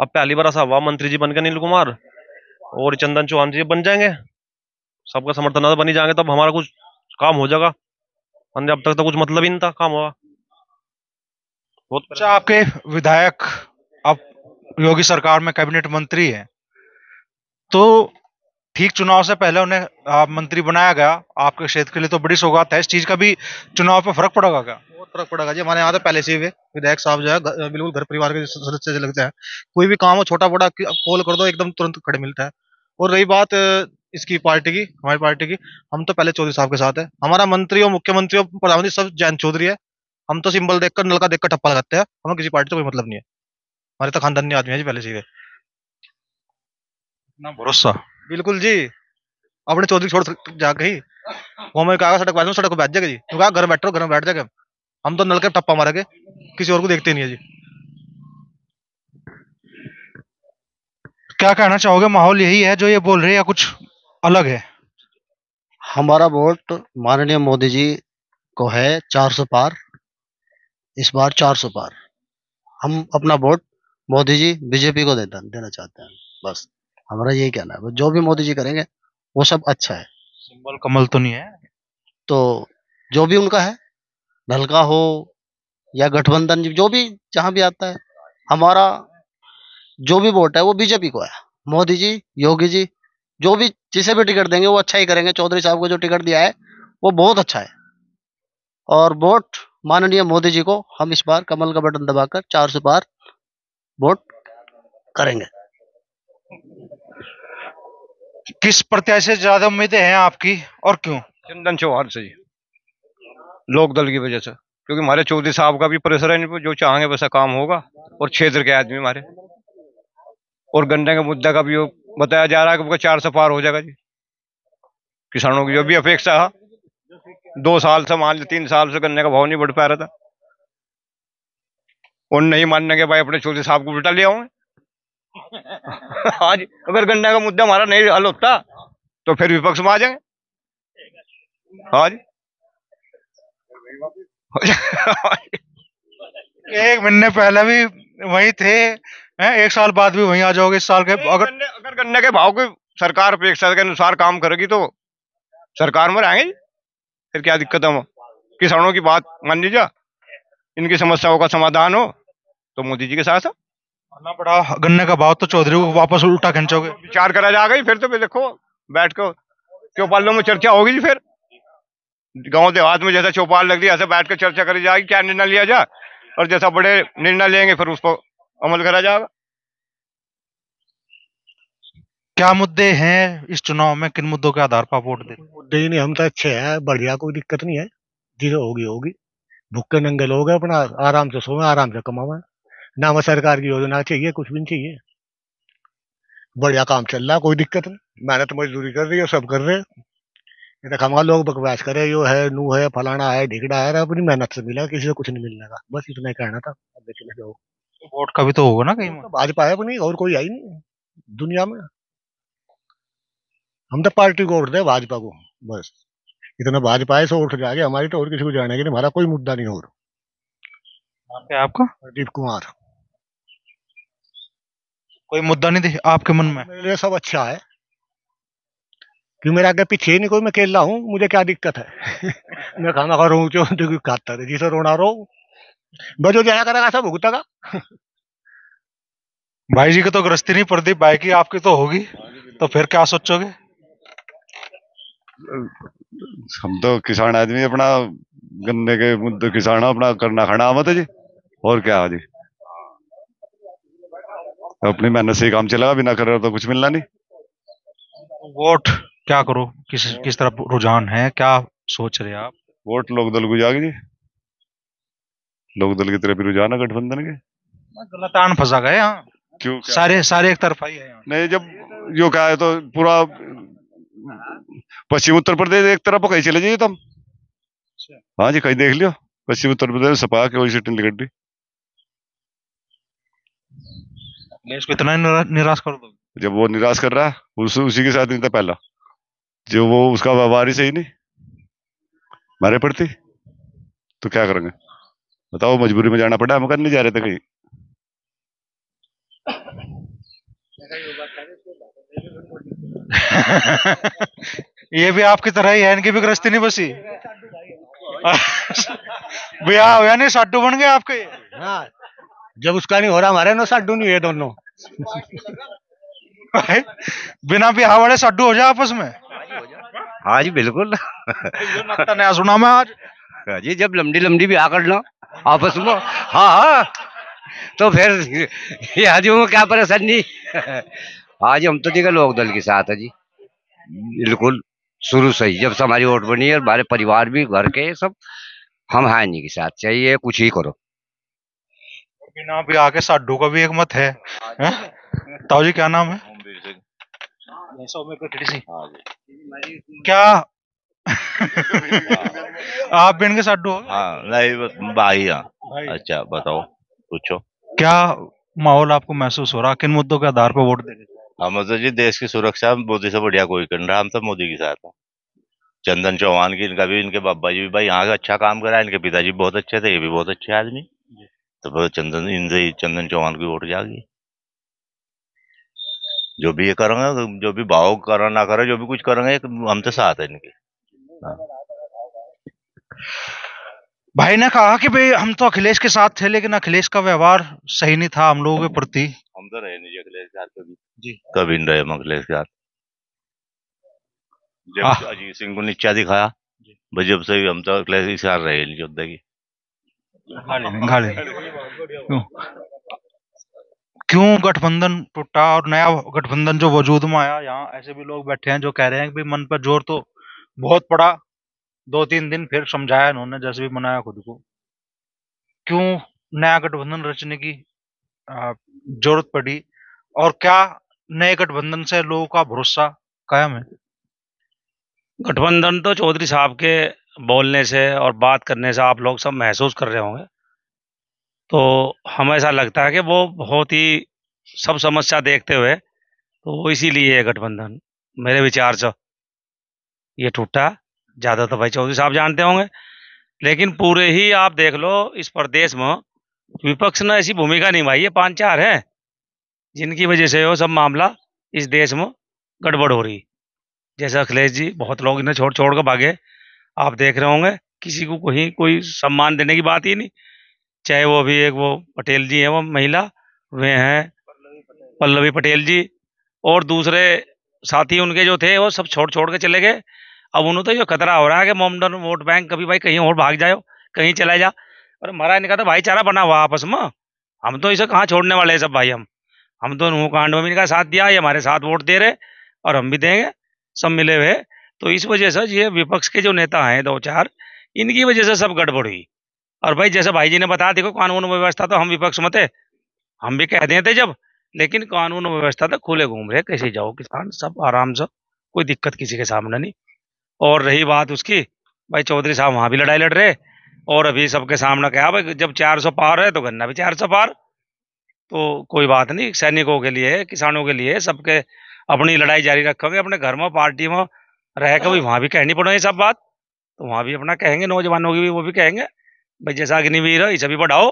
अब पहली बार ऐसा हुआ मंत्री जी बन गए नील कुमार, और चंदन चौहान जी बन जाएंगे, सबका समर्थन बनी जाएंगे, तब हमारा कुछ काम हो जाएगा। अब तक तो कुछ मतलब ही नहीं था काम हुआ। अच्छा, आपके विधायक अब योगी सरकार में कैबिनेट मंत्री है, तो ठीक चुनाव से पहले उन्हें मंत्री बनाया गया, आपके क्षेत्र के लिए तो बड़ी सौगात है। इस चीज का भी चुनाव पे फर्क पड़ेगा क्या? बहुत फर्क पड़ेगा जी। हमारे यहाँ तो पहले से ही विधायक साहब जो है बिल्कुल घर परिवार के सदस्य से लगते हैं। कोई भी काम हो छोटा बड़ा कॉल कर दो, एकदम तुरंत खड़े मिलता है। और रही बात इसकी पार्टी की, हमारी पार्टी की, हम तो पहले चौधरी साहब के साथ है। हमारा मंत्री और मुख्यमंत्री और प्रधानमंत्री सब जयंत चौधरी है। हम तो सिंबल देखकर, नलका देखकर ठप्पा लगाते हैं, हमें किसी पार्टी से कोई मतलब नहीं है। हमारे तो खानदानी आदमी है जी पहले से ही। भरोसा बिल्कुल जी, अपने चौधरी छोड़ जाके ही वो मैं कहा सड़क वाले सड़क को बैठ जाएगा जी, तो कहा घर बैठो, घर में बैठ जाएगा। हम तो नल के टप्पा मारेंगे, किसी और को देखते नहीं है जी। क्या कहना चाहोगे, माहौल यही है जो ये बोल रहे हैं या कुछ अलग है? हमारा वोट माननीय मोदी जी को है 400 पार, इस बार 400 पार। हम अपना वोट मोदी जी बीजेपी को देना चाहते हैं, बस हमारा यही कहना है। जो भी मोदी जी करेंगे वो सब अच्छा है। सिंबल कमल तो नहीं है, तो जो भी उनका है, नलका हो या गठबंधन, जो भी जहां भी आता है, हमारा जो भी वोट है वो बीजेपी को है। मोदी जी, योगी जी, जो भी जिसे भी टिकट देंगे वो अच्छा ही करेंगे। चौधरी साहब को जो टिकट दिया है वो बहुत अच्छा है, और वोट माननीय मोदी जी को हम इस बार कमल का बटन दबाकर 400 पार वोट करेंगे। किस प्रत्याशी से ज्यादा उम्मीदें हैं आपकी और क्यों? चंदन चौहान से जी, लोक दल की वजह से, क्योंकि हमारे चौधरी साहब का भी प्रेशर है इन पर, जो चाहेंगे वैसा काम होगा, और क्षेत्र के आदमी हमारे। और गन्ने के मुद्दे का भी बताया जा रहा है कि 400 पार हो जाएगा जी। किसानों की जो भी अपेक्षा है, 2 साल से मान लो 3 साल से गन्ने का भाव नहीं बढ़ पा रहा था, और नहीं मानने के भाई अपने चौधरी साहब को उल्टा ले आऊंगे। आज अगर गन्ने का मुद्दा हमारा नहीं हल होता तो फिर विपक्ष में आ जाएंगे। आज 1 महीने पहले भी वही थे, 1 साल बाद भी वहीं आ जाओगे। इस साल के अगर गन्ने के भाव की सरकार अपेक्षा के अनुसार काम करेगी तो सरकार में रहेंगे, फिर क्या दिक्कत है? किसानों की बात मान लीजिए, इनकी समस्याओं का समाधान हो तो मोदी जी के साथ है। ना बड़ा गन्ने का भाव तो चौधरी को वापस उल्टा खींचोगे, विचार करा जाएगा फिर तो। देखो बैठ कर चौपालों में चर्चा होगी जी, फिर गांव देहात में जैसा चौपाल लग रही है ऐसे बैठ कर चर्चा करी जाएगी, क्या निर्णय लिया जाए, और जैसा बड़े निर्णय लेंगे फिर उस पर अमल करा जाएगा। क्या मुद्दे हैं इस चुनाव में, किन मुद्दों के आधार पर वोट दे? मुद्दे ही नहीं, हम तो अच्छे हैं, बढ़िया, कोई दिक्कत नहीं है। जिसे होगी भुक्के नंगे लोग हैं, अपना आराम से सोए, आराम से कमावे, ना हमें सरकार की योजना चाहिए, कुछ भी नहीं चाहिए। बढ़िया काम चल रहा है, कोई दिक्कत नहीं, मेहनत मजदूरी कर रही है, सब कर रहे हैं, ये तो खामखा लोग बकवास करे, यो है, नू है, फलाना है, ढिगड़ा है, अरे अपनी मेहनत से मिला, किसी से कुछ नहीं मिलने का, बस इतना ही कहना था। अब देखने दो। वोट का भी तो होगा ना कहीं तो भाजपा है अपनी, और कोई आई नहीं दुनिया में। हम तो पार्टी को वोट दे, भाजपा को, बस इतना। भाजपा से वोट जाके हमारी, तो और किसी को जाने की नहीं, हमारा कोई मुद्दा नहीं। और नाम क्या है आपका? प्रदीप कुमार। कोई मुद्दा नहीं थी आपके मन में? मेरे लिए सब अच्छा है, कि मेरे आगे पीछे ही नहीं कोई, मैं अकेला हूँ, मुझे क्या दिक्कत है। मैं खाना खा रहा हूँ, खाता है जिसे रोना रो, बजो जाया करेगा सब भुगतेगा। भाई जी की तो गृहस्थी नहीं, प्रदीप भाई की आपकी तो होगी, तो फिर क्या सोचोगे? हम तो किसान आदमी, अपना गन्ने के मुद्दे किसान, अपना करना खाना मत है जी, और क्या है जी। अपनी मेहनत से ही काम चलेगा, बिना कर रहे तो कुछ मिलना नहीं। वोट क्या करो, किस तरफ रुझान है, क्या सोच रहे हैं आप? वोट लोकदल को जाएगी जी, लोकदल की तरफ ही रुझान है गठबंधन के। गलत आन फंसा गए यहाँ, क्यों? सारे एक तरफा ही है यहाँ। नहीं, जब यो क्या है तो पूरा पश्चिम उत्तर प्रदेश एक तरफ कहीं चले जाइए तुम। हाँ जी, कहीं देख लियो, पश्चिम उत्तर प्रदेश सपा के वही सीटें निकट रही। इसको इतना निराश कर दो। जब वो निराश कर रहा है, उसी के साथ नहीं था पहला, जो वो उसका व्यवहार ही सही नहीं हमारे प्रति, तो क्या करेंगे बताओ? मजबूरी में जाना पड़ा, हम कर नहीं जा रहे थे कहीं। ये भी आपकी तरह ही है, इनकी भी गृहस्थी नहीं बसी। भैया होया नहीं, साड्डू बन गए आपके। हाँ, जब उसका नहीं हो रहा हमारे, नो साड्डू नहीं है दोनों। बिना ब्याह वाले साड्डू हो जाए आपस में। हाँ जी बिल्कुल। नया सुना मैं आज। हाँ जी, जब लंबी लंबी ब्याह कर लो आपस में, हाँ हाँ, तो फिर यादियों में क्या परेशानी। आज हम तो देखा लोक दल के साथ है जी, बिल्कुल शुरू से ही, जब से हमारी वोट बनी है, हमारे परिवार भी, घर के सब, हम हैं नहीं के साथ, चाहिए कुछ ही करो। बिना ब्याह के साड्डू का भी एक मत है, ताऊ जी क्या नाम है? क्या आप भी इनके साड्डू हो? हाँ, नहीं भाई। हाँ, अच्छा बताओ, पूछो। क्या माहौल आपको महसूस हो रहा, किन मुद्दों के आधार पर वोट देंगे? हम तो जी देश की सुरक्षा मोदी से बढ़िया कोई कर रहा, हम तो मोदी के साथ हैं। चंदन चौहान की, इनका भी, इनके बाबा जी भी भाई यहाँ का अच्छा काम करा, इनके पिताजी बहुत अच्छे थे, ये भी बहुत अच्छे आदमी, तो चंदन चौहान की वोट जाएगी। जो भी ये करेंगे, जो भी भाव करो ना करो, जो भी कुछ करेंगे, हम तो साथ है इनके। हाँ। भाई ने कहा कि भाई हम तो अखिलेश के साथ थे, लेकिन अखिलेश का व्यवहार सही नहीं था हम लोगों के प्रति। हम तो रहे नहीं अखिलेश के साथ कभी जी, कभी नहीं रहे हम अखिलेश के साथ। जब अजीत सिंह को नीचा दिखाया, बस जब से हम तो अखिलेश के साथ रहे नहीं योद्धा की। क्यों गठबंधन टूटा और नया गठबंधन जो वजूद में आया? यहाँ ऐसे भी लोग बैठे हैं जो कह रहे हैं कि मन पर जोर तो बहुत पड़ा, 2-3 दिन फिर समझाया इन्होंने, जैसे भी मनाया खुद को। क्यों नया गठबंधन रचने की जरूरत पड़ी, और क्या नए गठबंधन से लोगों का भरोसा कायम है? गठबंधन तो चौधरी साहब के बोलने से और बात करने से आप लोग सब महसूस कर रहे होंगे, तो हमें ऐसा लगता है कि वो बहुत ही सब समस्या देखते हुए, तो वो इसीलिए गठबंधन मेरे विचार से ये टूटा। ज़्यादा तो भाई चौधरी साहब जानते होंगे, लेकिन पूरे ही आप देख लो इस प्रदेश में विपक्ष ने ऐसी भूमिका निभाई है, 5-4 हैं जिनकी वजह से वो सब मामला इस देश में गड़बड़ हो रही। जैसे अखिलेश जी, बहुत लोग इन्हें छोड़ के भागे, आप देख रहे होंगे, किसी को कोई सम्मान देने की बात ही नहीं। चाहे वो भी एक वो पटेल जी हैं, वो महिला, वे हैं पल्लवी पटेल जी, और दूसरे साथी उनके जो थे वो सब छोड़ के चले गए। अब उन्हें तो ये खतरा हो रहा है कि मॉडर्न वोट बैंक कभी भाई कहीं और भाग जाओ, कहीं चला जा। और हमारा इनका तो भाईचारा बना हुआ आपस में, हम तो इसे कहाँ छोड़ने वाले हैं सब भाई। हम तो नूह कांड में भी इनका साथ दिया, ये हमारे साथ वोट दे रहे और हम भी देंगे, सब मिले हुए। तो इस वजह से ये विपक्ष के जो नेता हैं 2-4, इनकी वजह से सब गड़बड़ हुई। और भाई जैसे भाई जी ने बताया, देखो कानून व्यवस्था तो हम विपक्ष में थे, हम भी कह देते जब, लेकिन कानून व्यवस्था तो खुले घूम रहे, कैसे जाओ किसान सब आराम से, कोई दिक्कत किसी के सामने नहीं। और रही बात उसकी, भाई चौधरी साहब वहां भी लड़ाई लड़ रहे, और अभी सबके सामने क्या भाई, जब 400 पार है तो गन्ना भी 400 पार। तो कोई बात नहीं, सैनिकों के लिए, किसानों के लिए, सबके अपनी लड़ाई जारी रखोगे अपने घर में, पार्टी में रह के, भाई वहां भी कहनी पड़े सब बात, तो वहां भी अपना कहेंगे, नौजवानों की भी वो भी कहेंगे भाई जैसा अग्निवीर है इसे भी बढ़ाओ,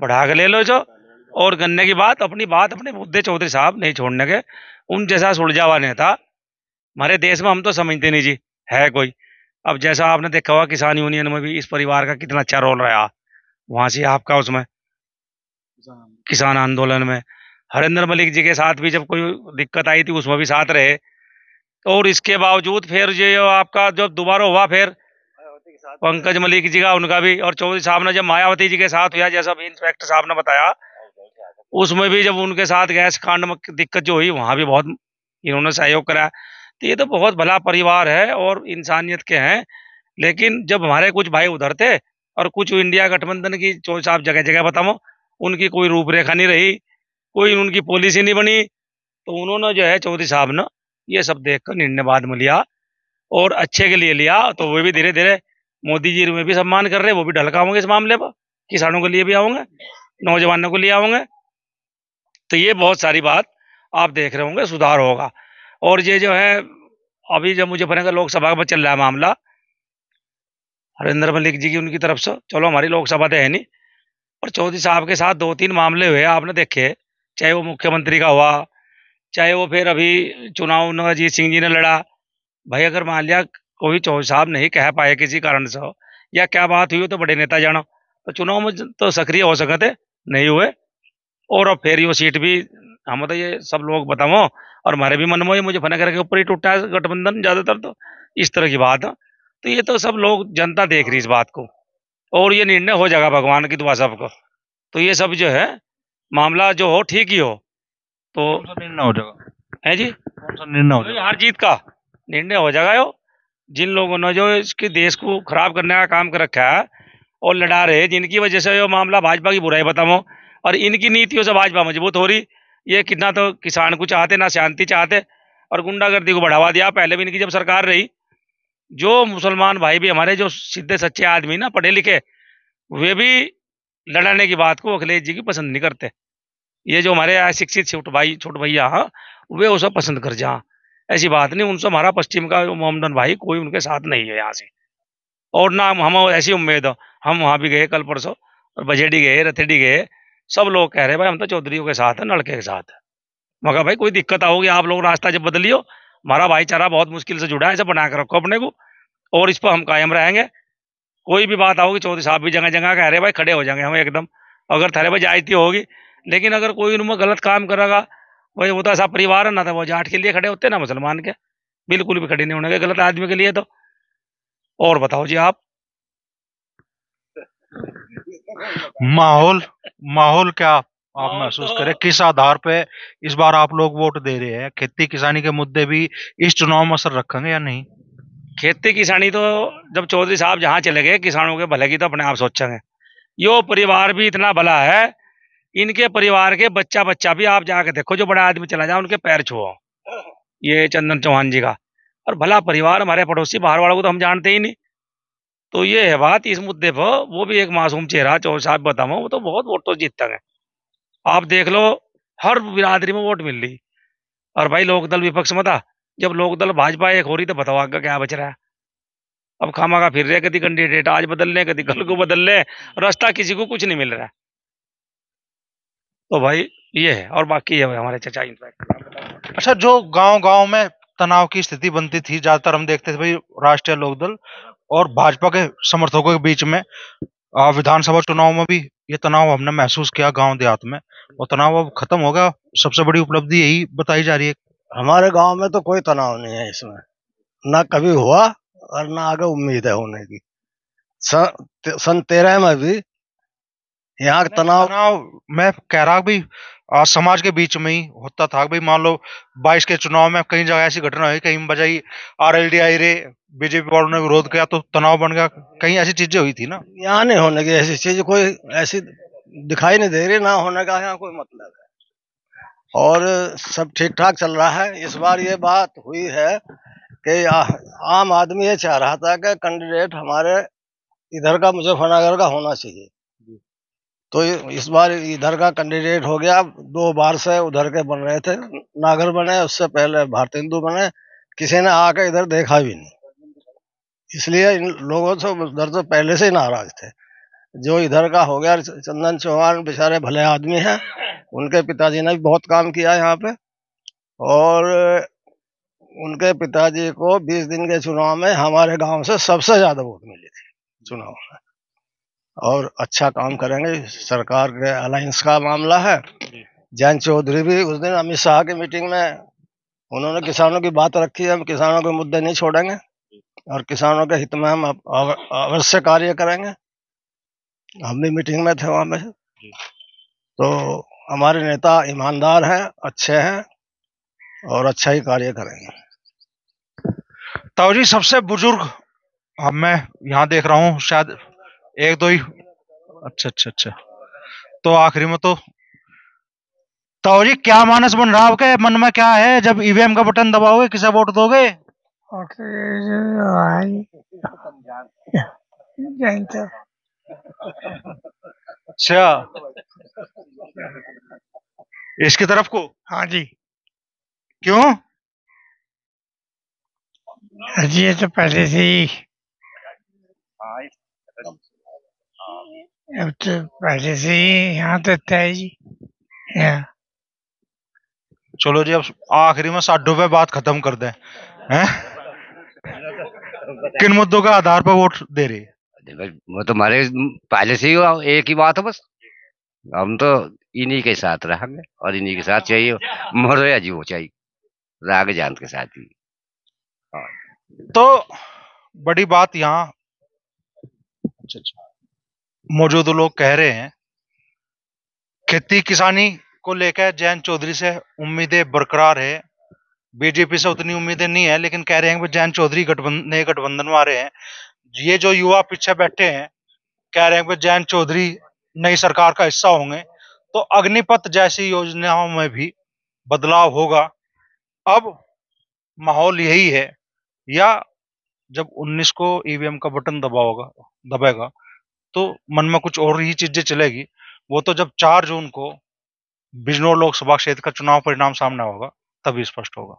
बढ़ा के ले लो जो। और गन्ने की बात, अपने मुद्दे चौधरी साहब नहीं छोड़ने के, उन जैसा सुलझा हुआ नेता हमारे देश में हम तो समझते नहीं जी है कोई। अब जैसा आपने देखा हुआ किसान यूनियन में भी इस परिवार का कितना अच्छा रोल रहा, वहां से आपका उसमें किसान आंदोलन में हरिंदर मलिक जी के साथ भी जब कोई दिक्कत आई थी उसमें भी साथ रहे। और इसके बावजूद फिर जो आपका जब दोबारा हुआ फिर पंकज मलिक जी का, उनका भी, और चौधरी साहब ने जब मायावती जी के साथ हुआ, जैसा भी इंस्पेक्टर साहब ने बताया, उसमें भी जब उनके साथ गैस कांड में दिक्कत जो हुई वहां भी बहुत इन्होंने सहयोग करा। तो ये तो बहुत भला परिवार है और इंसानियत के हैं। लेकिन जब हमारे कुछ भाई उधर थे और कुछ इंडिया गठबंधन की चौधरी साहब जगह जगह बताओ, उनकी कोई रूपरेखा नहीं रही, कोई उनकी पॉलिसी नहीं बनी, तो उन्होंने जो है चौधरी साहब ने ये सब देखकर निर्णय बाद में लिया और अच्छे के लिए लिया। तो वो भी धीरे धीरे मोदी जी में भी सम्मान कर रहे, वो भी ढलका होंगे इस मामले पर, किसानों के लिए भी आओगे, नौजवानों को लिए आओगे। तो ये बहुत सारी बात आप देख रहे होंगे, सुधार होगा। और ये जो है अभी जब मुझे पता लोकसभा में चल रहा है मामला हरिंदर मलिक जी की उनकी तरफ से, चलो हमारी लोकसभा तो है नहीं, और चौधरी साहब के साथ 2-3 मामले हुए आपने देखे, चाहे वो मुख्यमंत्री का हुआ, चाहे वो फिर अभी चुनाव अजीत सिंह जी ने लड़ा। भाई अगर मान लिया कोई चौधरी साहब नहीं कह पाए किसी कारण से या क्या बात हुई तो बड़े नेता जानो, तो चुनाव में तो सक्रिय हो सकते नहीं हुए। और अब फिर ये सीट भी हम तो ये सब लोग बताओ, और हमारे भी मन में मुझे फना करके ऊपर ही टूटा है गठबंधन ज्यादातर, तो इस तरह की बात है। तो ये तो सब लोग जनता देख रही इस बात को, और ये निर्णय हो जाएगा भगवान की दुआ सबको। तो ये सब जो है मामला जो हो ठीक ही हो, तो निर्णय हो जाएगा है जी, कौन सा निर्णय हो जाएगा? हार जीत का निर्णय हो जाएगा। यो जिन लोगों ने जो इसके देश को खराब करने का काम कर रखा है और लड़ा रहे, जिनकी वजह से ये मामला भाजपा की बुराई बताओ, और इनकी नीतियों से भाजपा मजबूत हो रही। ये कितना तो किसान को चाहते ना शांति चाहते, और गुंडागर्दी को बढ़ावा दिया। पहले भी इनकी जब सरकार रही, जो मुसलमान भाई भी हमारे जो सीधे सच्चे आदमी ना पढ़े लिखे, वे भी लड़ाने की बात को अखिलेश जी की पसंद नहीं करते। ये जो हमारे शिक्षित छोटे भैया हाँ, वे उसे पसंद कर जा, ऐसी बात नहीं। उनसे हमारा पश्चिम का मोहम्मदन भाई कोई उनके साथ नहीं है यहाँ से, और ना हम ऐसी उम्मीद हो। हम वहां भी गए कल परसों, और बजेडी गए, रथेडी गए, सब लोग कह रहे भाई हम तो चौधरियों के साथ है, नलके के साथ है। मगर भाई कोई दिक्कत आओगी आप लोग रास्ता जब बदलियो, हमारा भाईचारा बहुत मुश्किल से जुड़ा है, ऐसा बना के रखो अपने को, और इस पर हम कायम रहेंगे। कोई भी बात आओगी, चौधरी साहब भी जगह जगह कह रहे भाई खड़े हो जाएंगे हम एकदम, अगर थारे पर जायती होगी। लेकिन अगर कोई उनमें गलत काम करेगा, भाई वो तो ऐसा परिवार है ना, तो वो जाट के लिए खड़े होते ना मुसलमान के, बिल्कुल भी खड़े नहीं होने के गलत आदमी के लिए। तो और बताओ जी आप। माहौल माहौल क्या आप महसूस करें, किस आधार पे इस बार आप लोग वोट दे रहे हैं? खेती किसानी के मुद्दे भी इस चुनाव में असर रखेंगे या नहीं? खेती किसानी तो जब चौधरी साहब जहाँ चले गए, किसानों के भले की तो अपने आप सोचेंगे। यो परिवार भी इतना भला है, इनके परिवार के बच्चा बच्चा भी आप जाके देखो, जो बड़ा आदमी चला जाए उनके पैर छुओ, ये चंदन चौहान जी का। और भला परिवार, हमारे पड़ोसी बाहर वालों को तो हम जानते ही नहीं। तो ये है बात इस मुद्दे पर। वो भी एक मासूम चेहरा चौधरी साहब बताओ, वो तो बहुत वोट तो जीतता है। आप देख लो हर बिरादरी में वोट मिल रही। और भाई लोकदल विपक्ष में था, जब लोकदल भाजपा एक हो रही तो बताओ आगे क्या बच रहा है। अब खामा का फिर रहे, कभी कैंडिडेट आज बदल ले, कभी कल को बदल ले, रास्ता किसी को कुछ नहीं मिल रहा है। तो भाई ये है, और बाकी ये है हमारे चचा इनफैक्ट। अच्छा, जो गांव गांव में तनाव की स्थिति बनती थी, ज्यादातर हम देखते थे भाई राष्ट्रीय लोकदल और भाजपा के समर्थकों के बीच में, विधानसभा चुनाव में भी ये तनाव हमने महसूस किया गांव देहात में, और तनाव अब खत्म हो गया। सबसे बड़ी उपलब्धि यही बताई जा रही है। हमारे गांव में तो कोई तनाव नहीं है इसमें, ना कभी हुआ और ना आगे उम्मीद है होने की। सन 13 में भी यहाँ तनाव मैं कह रहा भी समाज के बीच में ही होता था। भाई मान लो 22 के चुनाव में कई जगह ऐसी घटना हुई, कहीं बजाई RLD आई रे, बीजेपी वालों ने विरोध किया तो तनाव बन गया, कहीं ऐसी चीजें हुई थी ना। यहाँ नहीं होने की ऐसी चीज कोई ऐसी दिखाई नहीं दे रही, ना होने का यहाँ कोई मतलब है, और सब ठीक ठाक चल रहा है। इस बार ये बात हुई है कि आम आदमी ये चाह रहा था कि कैंडिडेट हमारे इधर का मुजफ्फरनगर का होना चाहिए, तो इस बार इधर का कैंडिडेट हो गया। 2 बार से उधर के बन रहे थे, नागर बने, उससे पहले भारत हिंदू बने, किसी ने आके इधर देखा भी नहीं। इसलिए इन लोगों से उधर तो पहले से ही नाराज थे। जो इधर का हो गया, चंदन चौहान बेचारे भले आदमी हैं, उनके पिताजी ने भी बहुत काम किया यहाँ पे, और उनके पिताजी को 20 दिन के चुनाव में हमारे गांव से सबसे ज्यादा वोट मिली थी चुनाव में, और अच्छा काम करेंगे। सरकार के अलायंस का मामला है। जयंत चौधरी भी उस दिन अमित शाह की मीटिंग में उन्होंने किसानों की बात रखी है, हम किसानों के मुद्दे नहीं छोड़ेंगे और किसानों के हित में हम अवश्य कार्य करेंगे। हम भी मीटिंग में थे वहां में। तो हमारे नेता ईमानदार हैं, अच्छे हैं और अच्छा ही कार्य करेंगे। ताऊ जी, सबसे बुजुर्ग अब मैं यहाँ देख रहा हूँ, शायद 1-2 ही। अच्छा, तो आखिरी में तो ताऊ जी क्या मानस बन रहा आपके मन में, क्या है जब ईवीएम का बटन दबाओगे किसे वोट दोगे? अच्छा, इसकी तरफ को? हाँ जी। क्यों? जी ये तो पहले से ही, अब तो पहले से ही यहाँ तो तय जी। चलो जी, अब आखिरी में साड्डू पे बात खत्म कर दें, हैं? किन मुद्दों के आधार पर वोट दे रही है? वो तो हमारे पहले से ही एक ही बात है बस, हम तो इन्हीं के साथ रहेंगे और इन्हीं के साथ चाहिए, मरो या जीवो चाहिए, राग जान के साथ ही। तो बड़ी बात यहाँ मौजूद लोग कह रहे हैं, खेती किसानी को लेकर जयंत चौधरी से उम्मीदें बरकरार है, बीजेपी से उतनी उम्मीदें नहीं है, लेकिन कह रहे हैं कि जयंत चौधरी नए गठबंधन में आ रहे हैं। ये जो युवा पीछे बैठे हैं कह रहे हैं कि जयंत चौधरी नई सरकार का हिस्सा होंगे, तो अग्निपथ जैसी योजनाओं में भी बदलाव होगा। अब माहौल यही है, या जब 19 को ईवीएम का बटन दबेगा तो मन में कुछ और ही चीजें चलेगी। वो तो जब 4 जून को बिजनौर लोकसभा क्षेत्र का चुनाव परिणाम सामने होगा तभी स्पष्ट होगा।